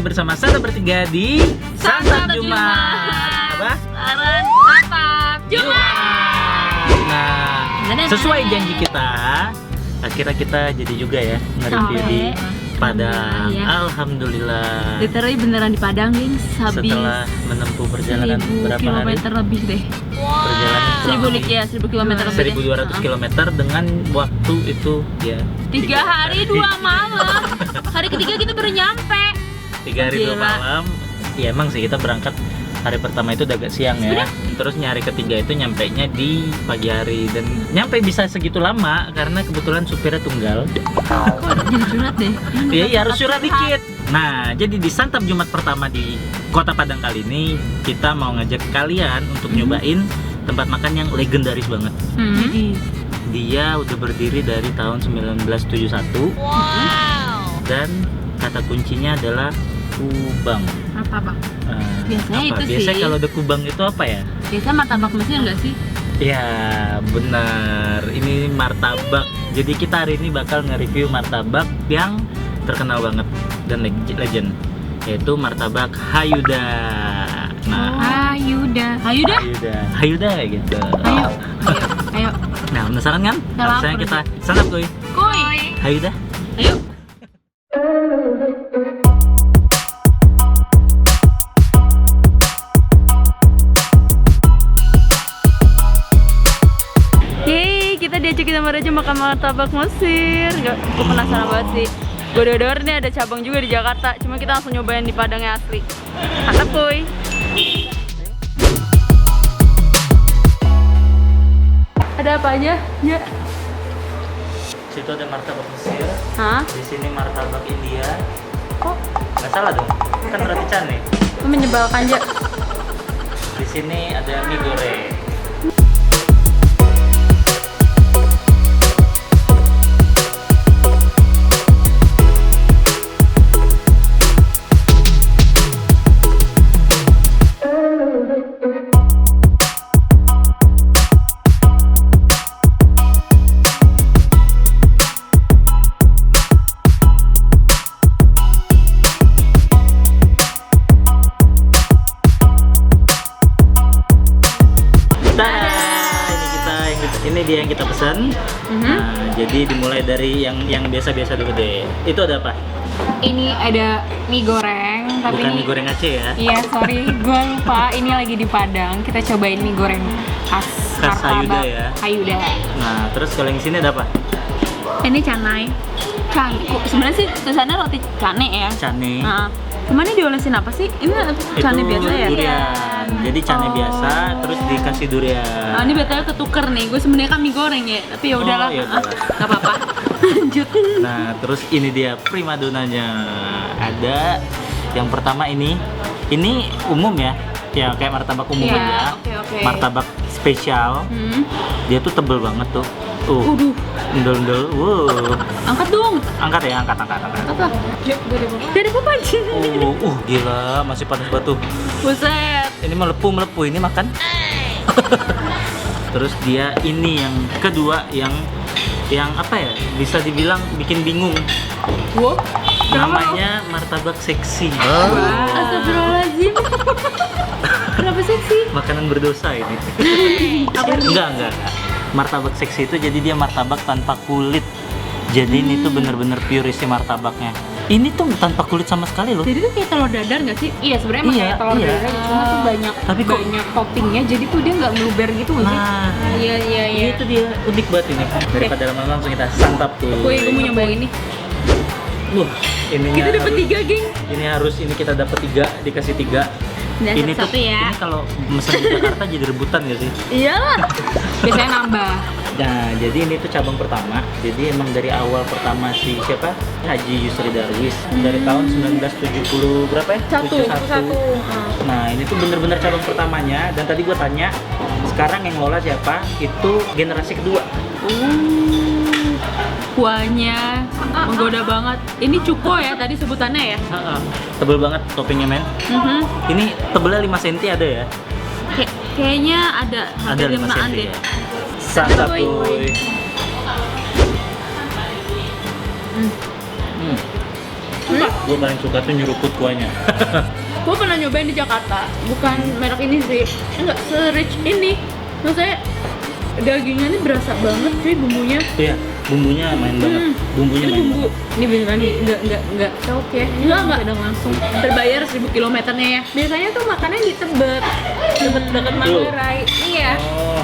bersama Santa bertiga di Santap Jumat. Apa? Saran Santap Jumat. Nah, sesuai janji kita, akhirnya kita jadi juga ya nge-review di Padang. Iya. Alhamdulillah. Literally beneran di Padang, gengs. Habis Setelah menempuh perjalanan 1000 berapa hari? kilometer lebih deh. Perjalanan 1000 kilometer lebih deh. 1200 km dengan waktu itu ya 3 hari 2 malam. Hari ketiga kita baru nyampe. 3 hari 2 Gila. malam. Ya emang sih kita berangkat hari pertama itu udah agak siang ya. Terus nyari ketiga itu nyampainya di pagi hari dan nyampe bisa segitu lama karena kebetulan supirnya tunggal. Kok jadi curhat deh. Iya, harus surat dikit. Nah, jadi di Santap Jumat pertama di Kota Padang kali ini kita mau ngajak kalian untuk nyobain tempat makan yang legendaris banget. Jadi Dia udah berdiri dari tahun 1971. Dan kata kuncinya adalah kubang. apa bang? apa? Biasanya itu Biasanya sih. kalau ada kubang itu apa ya? Biasanya martabak Mesir nggak sih? Ya benar, ini martabak. Jadi kita hari ini bakal nge-review martabak yang terkenal banget dan legend, yaitu martabak Hayuda. Nah, Hayuda. Hayuda gitu. Ayo. Nah, penasaran kan? Udah Harusnya lapar kita santap kuy. Koi. Hayuda. Ayo. Yeay, kita diajakin sama Raja makan martabak Mesir. Gue penasaran banget sih. Gue denger nih ada cabang juga di Jakarta. Cuma kita langsung nyobain di Padangnya asli. Mantap kuy. Ada apa aja? Ya. Situ ada martabak Mesir, Hah? di sini martabak India. Kok Nggak salah dong, kan roti canai. lu menyebalkan aja? Di sini ada mie goreng. Ini dia yang kita pesan. Nah, jadi dimulai dari yang biasa-biasa dulu deh. Itu ada apa? Ini ada mie goreng, tapi Bukan ini mie goreng Aceh ya? iya, sorry, gue lupa. Ini lagi di Padang. Kita cobain mie goreng khas Khas Hayuda martabak ya? Hayuda. Nah, terus kalau yang sini ada apa? Ini canai. Sebenarnya sih tulisannya roti cane ya. Cane. Nah, cuman ini diolesin apa sih? Ini cane Itu biasa ya? durian. Jadi cane Oh. biasa, terus dikasih durian. Nah, ini betulnya ketuker nih. Gue sebenarnya kan mie goreng ya, tapi ya udahlah. Oh, ya udahlah. Nggak apa-apa. Lanjut. Nah, terus ini dia primadonanya. Ada yang pertama ini umum ya. Ya kayak martabak umum Iya, aja. oke. Martabak spesial. Dia tuh tebel banget tuh. Waduh, Endol-endol. Wow. angkat dong. Angkat ya, angkat. Apa? Dari apa aja? Gila, masih panas batu. Buset. Ini melepuh ini makan. Terus dia ini yang kedua yang apa ya? Bisa dibilang bikin bingung. Wow. Namanya martabak seksi. Astagfirullahaladzim. Kenapa seksi? Makanan berdosa ini. Enggak. Martabak seksi itu jadi dia martabak tanpa kulit. Jadi ini tuh bener-bener pure isi martabaknya. Ini tuh tanpa kulit sama sekali loh. Jadi tuh kayak telur dadar nggak sih? Iya, sebenarnya emang Iya, kayak telur iya. dadar, cuma tuh banyak Tapi kok- banyak toppingnya, jadi tuh dia nggak meluber gitu nggak sih? Nah, Iya. itu dia unik banget ini. Daripada lama-lama langsung kita santap tuh. Gue mau nyobain ini. Ininya Kita dapat harus- 3, geng. ini kita dapat 3, dikasih 3. Dan Ini tuh satu ya. ini kalau mesen di Jakarta jadi rebutan gak sih? Iyalah. Biasanya nambah. Nah, jadi ini tuh cabang pertama. Jadi emang dari awal pertama si siapa? Haji Yusri Darwis dari tahun 1970 berapa ya? 71. Nah, ini tuh bener-bener cabang pertamanya. Dan tadi gua tanya, sekarang yang ngelola siapa? Itu generasi kedua. Kuahnya menggoda banget. Ini cuko ya tadi sebutannya ya. Tebel banget toppingnya men. Ini tebelnya 5 cm ada ya? Kayaknya ada Ada hampir 5 5-an cm deh. ya. Santap Kuy. kuy. Gue paling suka tuh nyeruput kuahnya. Gue pernah nyobain di Jakarta, bukan merek ini sih, enggak se-rich ini. Maksudnya dagingnya ini berasa banget sih bumbunya. Iya, bumbunya main banget. Bumbunya Ini main bumbu, banget. ini beneran nih, enggak cauk ya. Enggak langsung terbayar 1000 kilometernya ya. Biasanya tuh makannya di Tebet, dekat Manggarai. Iya. Oh.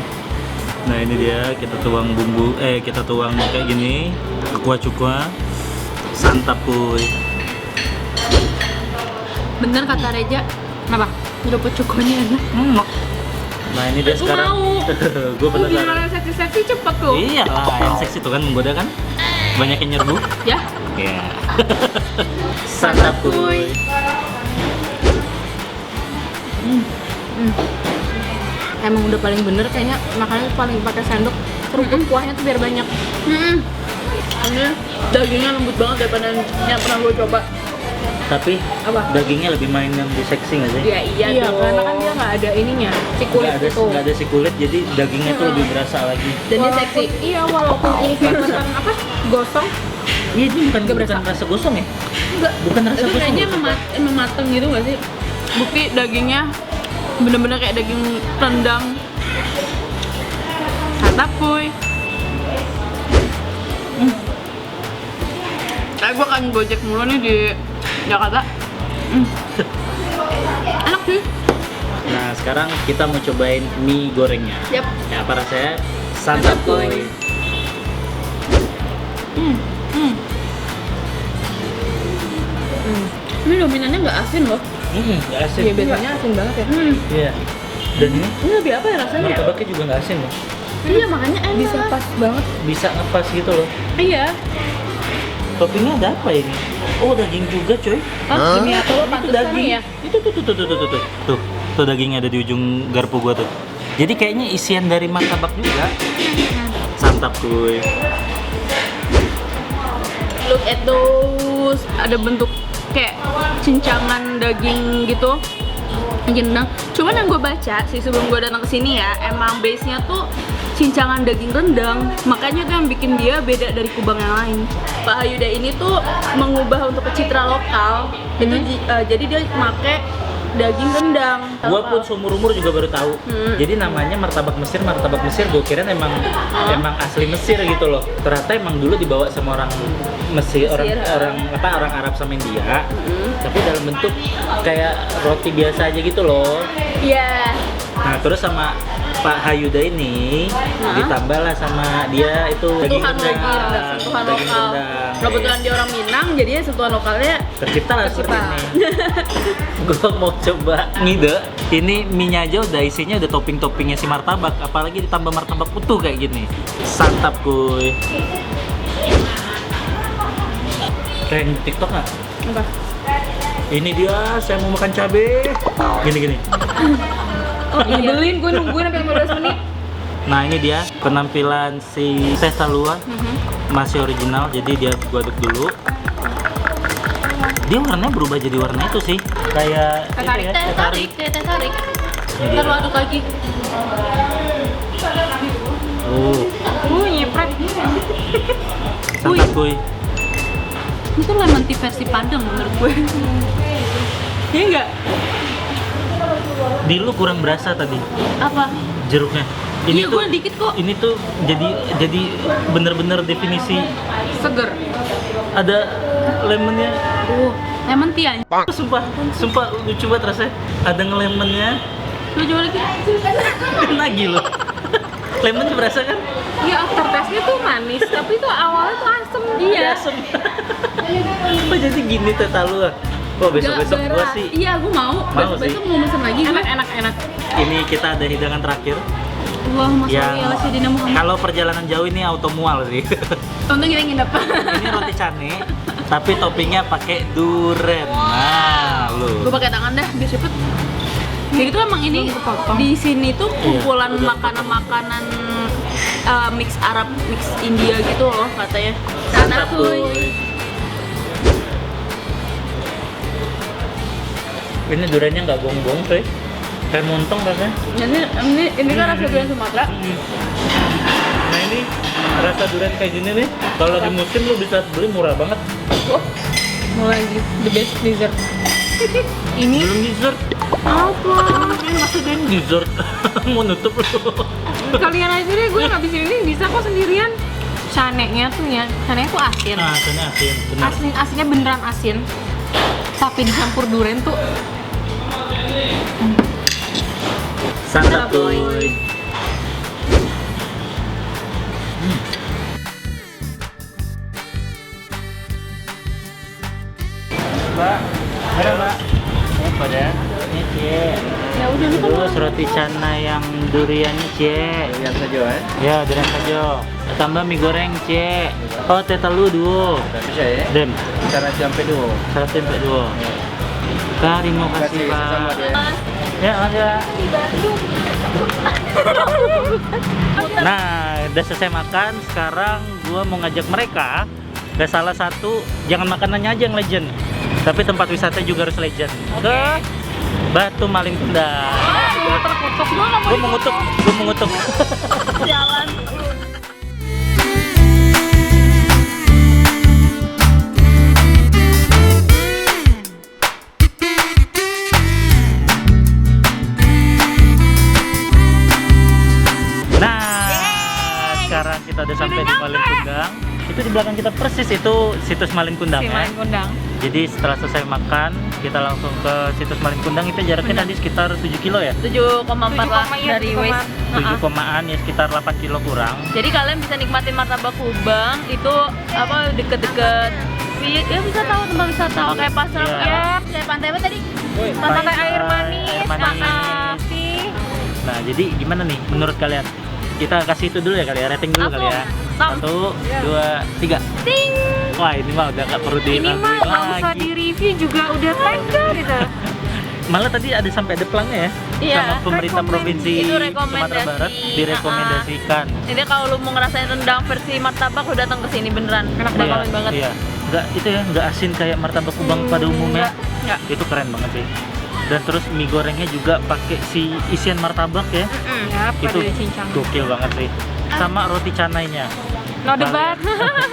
Nah ini dia, kita tuang bumbu, kita tuang kayak gini, kuah-kuah, santap kuy. Bener kata Reja, apa? Nyeruput cukonya enak. Nah ini dia Aku sekarang. mau. Gue Biar penasaran. yang seksi-seksi cepet tuh. Iya lah, yang seksi tuh kan menggoda kan. Banyak yang nyerbu. Ya. Iya. Santap kuy. Emang udah paling bener kayaknya makannya paling pakai sendok. Seruput kuahnya tuh biar banyak. Ini dagingnya lembut banget daripada yang pernah gue coba. Tapi Apa? dagingnya lebih main yang di seksi nggak sih? Iya dong. Karena kan dia nggak ada ininya, si kulit Nggak ada si kulit, jadi dagingnya tuh lebih berasa lagi. Dan dia seksi. Iya, walaupun ini kelihatan apa? Gosong. Iya, ini bukan Nggak berasa. rasa gosong ya? Enggak. Bukan rasa Itu gosong. kayaknya emang mateng gitu nggak sih? Bukti dagingnya bener-bener kayak daging rendang. Santap kuy. Kayak gue kan gojek mulu nih di Jakarta. Enak sih. Nah, sekarang kita mau cobain mie gorengnya. Yap. Ya, apa rasanya? Santap kuy. Ini dominannya nggak asin loh. Nggak asin. Iya, biasanya asin banget ya. Iya. Dan ini Ini lebih apa ya rasanya? martabaknya juga nggak asin loh. Iya, makanya enak. Bisa pas banget. Bisa ngepas gitu loh. Iya. Toppingnya ada apa ini? Oh, daging juga coy. Demi apa lo Itu pantesan daging. ya? Itu tuh. Tuh dagingnya ada di ujung garpu gua tuh. Jadi kayaknya isian dari martabak juga. Santap kuy. Look at those. Ada bentuk kayak cincangan daging gitu. Rendang. Cuman yang gue baca sih sebelum gue datang ke sini ya, emang base-nya tuh cincangan daging rendang. Makanya tuh yang bikin dia beda dari kubang yang lain. Pak Hayuda ini tuh mengubah untuk citra lokal. Itu jadi dia pakai daging rendang. Gua pun seumur-umur juga baru tahu. Jadi namanya martabak Mesir. Gue kira emang asli Mesir gitu loh. Ternyata emang dulu dibawa sama orang Mesir, orang Arab sama India. Tapi dalam bentuk kayak roti biasa aja gitu loh. Iya. Nah, terus sama Pak Hayuda ini ditambahlah sama dia itu daging Sentuhan lagi, rendang, sentuhan daging lokal. rendang. Kebetulan dia orang Minang, jadinya sentuhan lokalnya Tercipta lah seperti tercipta. ini. Gue mau coba ngide. Ini mie-nya aja udah isinya udah topping-toppingnya si martabak, apalagi ditambah martabak utuh kayak gini. Santap kuy. Kayak yang di TikTok nggak? Apa? Ini dia, saya mau makan cabe. Gini. Oh, nyebelin, gue nungguin sampai 15 menit. Nah ini dia penampilan si Teh Talua, masih original, jadi dia gua aduk dulu. Dia warnanya berubah jadi warna itu sih, kayak Tarik, itu ya, tarik. Ini dia. Ntar lo aduk lagi. Nyepret. Santap kuy. Ini tuh lemon tea versi Padang menurut gue. Iya enggak? Di lu kurang berasa tadi Apa? jeruknya. Iya, gua dikit kok. Ini tuh jadi bener-bener definisi Seger. ada lemonnya. Lemon tea aja. Sumpah lucu banget rasanya. Ada ngelemonnya. Lu coba lagi. Lagi lo. Lemonnya berasa kan? Iya, aftertaste-nya tuh manis, tapi tuh awalnya tuh asem. Iya. Asem. Oh jadi gini Teh Talua. Oh besok-besok Nggak gua berat. sih. Iya, gua mau. Mau Besok sih. mau mesen lagi. Enak. Ini kita ada hidangan terakhir. Allahumma sholli Yang ala sayyidina Muhammad. kalau perjalanan jauh ini auto mual sih. Untung kita nginep. Ini roti cane, tapi toppingnya pakai duren. Nah, Gue lu. pakai tangan dah biar cepet. Jadi tuh emang ini di sini tuh kumpulan udah makanan-makanan mix Arab, mix India gitu loh katanya. Santap kuy. Ini durennya nggak gong-gong coy. Kayak montong rasanya. Ini kan rasa durian Sumatera. Nah ini rasa durian kayak gini nih, kalau lagi musim lu bisa beli murah banget. Oh, mulai the best dessert. Ini Belum dessert. apa? Ini maksudnya dessert. Mau nutup lu. Kalian aja deh, gue ngabisin ini bisa kok sendirian. Caneknya tuh ya, caneknya tuh asin. Nah, ini asin, benar. Asinnya beneran asin. Tapi dicampur durian tuh Santap boy. Mbak, ada mbak? Apa ya? Ini cie. ya udah lu kan Terus roti canai yang duriannya cie. Durian saja ya. Ya, durian saja. Tambah mie goreng cie. Oh, teh telu duo. Udah bisa ya. Dem, Cara sampai dulu. satu tempe duo. Terima kasih sama pak. dia. Ya, aja. Nah, udah selesai makan. Sekarang gua mau ngajak mereka ke salah satu, jangan makanannya aja yang legend, tapi tempat wisata juga harus legend. Ke Batu Maling Kundang. gue terkutuk, gue nggak Gue mengutuk. mau jalan. Nah, sekarang kita udah sampai di Maling Kundang. Itu di belakang kita persis itu situs Maling Kundang Si ya. Maling Kundang. Jadi setelah selesai makan, kita langsung ke situs Maling Kundang. Itu jaraknya tadi sekitar 7 kilo ya. 7,4 lah dari Waze. 7 komaan ya, sekitar 8 kilo kurang. Jadi kalian bisa nikmatin martabak Kubang itu apa deket-deket ya bisa tahu tempat wisata kayak pasar Iya. ya, kayak pantai apa tadi? Pantai air manis, Air manis. makasih. Nah, jadi gimana nih menurut kalian? Kita kasih itu dulu ya kali ya, rating dulu Langsung. kali ya. Langsung. 1, 2, 3. Ting. Wah, ini mah udah gak perlu Ini mah nggak usah lagi. di review juga udah tega gitu. Malah tadi ada sampai ada pelangnya ya. Iya, sama pemerintah provinsi itu Sumatera Barat direkomendasikan. Jadi kalau lu mau ngerasain rendang versi martabak, lu datang ke sini beneran. Enak banget banget. Iya. Nggak itu ya, nggak asin kayak martabak Kubang pada umumnya. Enggak. Itu keren banget sih. Dan terus mie gorengnya juga pakai si isian martabak ya. Ya, Itu gokil banget sih. Sama roti canainya. No debat.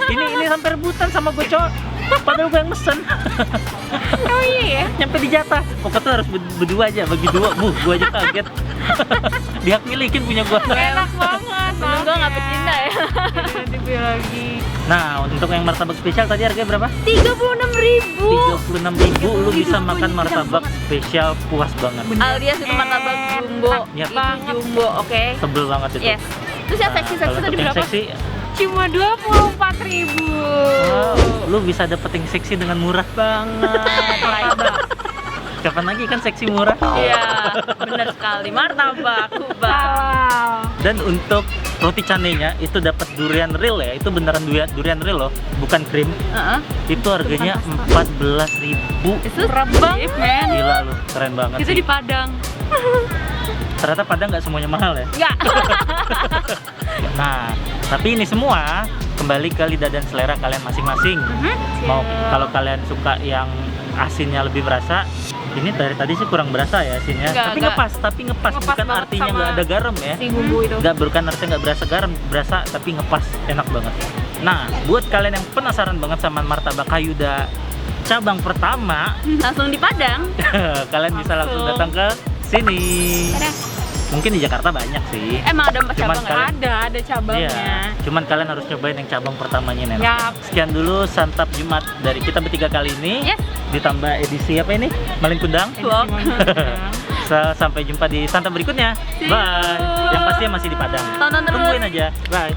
ini sampai rebutan sama gue, Cok. Padahal gue yang mesen. Oh iya ya. Nyampe di jatah. Pokoknya harus berdua aja, bagi dua. Gue aja kaget. Dihak milikin punya gue. Enak banget. Belum gua nggak bercinta ya. Lagi. Nah, untuk yang martabak spesial tadi harganya berapa? 36.000. 36.000 lu bisa makan martabak spesial puas banget. Alias itu martabak jumbo. Yap. Itu jumbo, oke. Tebel banget itu. Yes. Terus yang seksi-seksi kalau tadi untuk yang berapa? seksi, Cuma 24.000. wow, lu bisa dapet yang seksi dengan murah. Banget. Kapan lagi kan seksi murah? Iya, benar sekali. Martabak Kubang. Dan untuk roti canainya itu dapat durian real ya. Itu beneran durian real loh, bukan krim. Itu harganya 14.000. Itu banget, men. Gila lu, keren banget Itu sih. di Padang. Ternyata Padang nggak semuanya mahal ya. Enggak. Nah, tapi ini semua kembali ke lidah dan selera kalian masing-masing. Mau kalau kalian suka yang asinnya lebih berasa, ini dari tadi sih kurang berasa ya asinnya. Tapi ngepas Ngepas bukan banget artinya sama nggak ada garam ya. Si bumbu itu. Nggak, bukan artinya nggak berasa garam, berasa tapi ngepas, enak banget. Nah, buat kalian yang penasaran banget sama martabak Kayuda cabang pertama, Langsung di Padang. kalian bisa langsung datang ke sini. Mungkin di Jakarta banyak sih. Emang ada Cuman cabang? kalian- Ada cabangnya. Iya, cuman kalian harus cobain yang cabang pertamanya nih. Yap. Sekian dulu santap Jumat dari kita bertiga kali ini. Yes. Ditambah edisi apa ini? Maling Kundang. Vlog. Sampai jumpa di santap berikutnya. See you. Bye. Yang pastinya masih di Padang. Tonton terus. Tungguin aja. Bye.